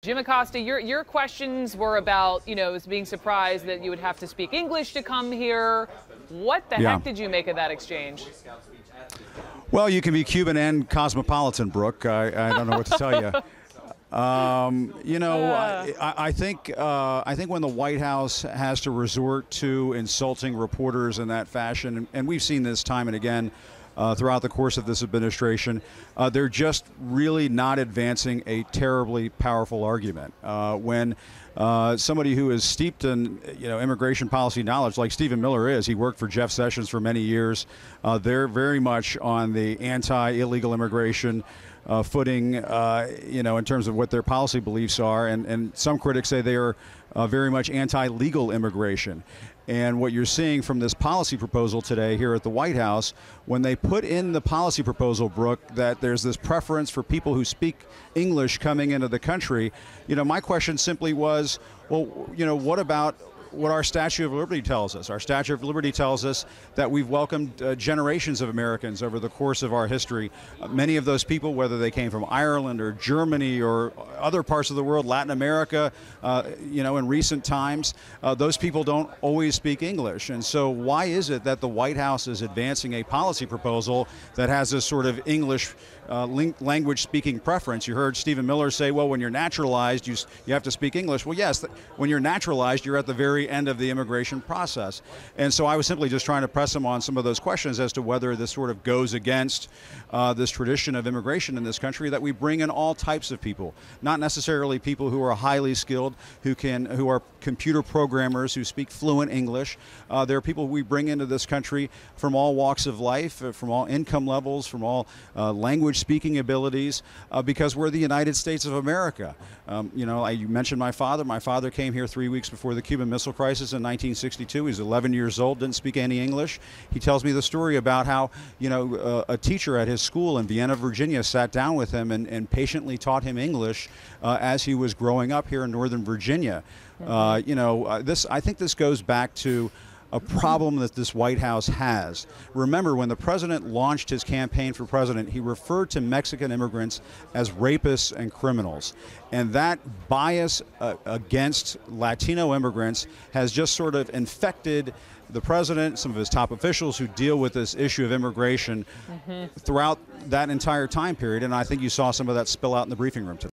Jim Acosta, your questions were about, being surprised that you would have to speak English to come here. What the heck did you make of that exchange? Well, you can be Cuban and cosmopolitan, Brooke. I don't know what to tell you. I think when the White House has to resort to insulting reporters in that fashion, and we've seen this time and again throughout the course of this administration, they're just really not advancing a terribly powerful argument. When somebody who is steeped in immigration policy knowledge, like Stephen Miller is, he worked for Jeff Sessions for many years. They're very much on the anti-illegal immigration footing, in terms of what their policy beliefs are, and some critics say they are very much anti-legal immigration. And what you're seeing from this policy proposal today here at the White House, when they put in the policy proposal, Brooke, that there's this preference for people who speak English coming into the country, my question simply was, well, what about what our Statue of Liberty tells us? Our Statue of Liberty tells us that we've welcomed generations of Americans over the course of our history. Many of those people, whether they came from Ireland or Germany or other parts of the world, Latin America, in recent times, those people don't always speak English. And so why is it that the White House is advancing a policy proposal that has this sort of English language speaking preference? You heard Stephen Miller say, well, when you're naturalized, you have to speak English. Well, yes, when you're naturalized, you're at the very end of the immigration process. And so I was simply just trying to press him on some of those questions as to whether this sort of goes against this tradition of immigration in this country, that we bring in all types of people, not necessarily people who are highly skilled, who are computer programmers, who speak fluent English. There are people we bring into this country from all walks of life, from all income levels, from all language speaking abilities, because we're the United States of America. You mentioned my father. My father came here 3 weeks before the Cuban Missile Crisis in 1962. He's 11 years old, didn't speak any English. He tells me the story about how, a teacher at his school in Vienna, Virginia, sat down with him and patiently taught him English as he was growing up here in Northern Virginia. I think this goes back to a problem that this White House has. Remember, when the president launched his campaign for president, he referred to Mexican immigrants as rapists and criminals. And that bias against Latino immigrants has just sort of infected the president, some of his top officials who deal with this issue of immigration throughout that entire time period. And I think you saw some of that spill out in the briefing room today.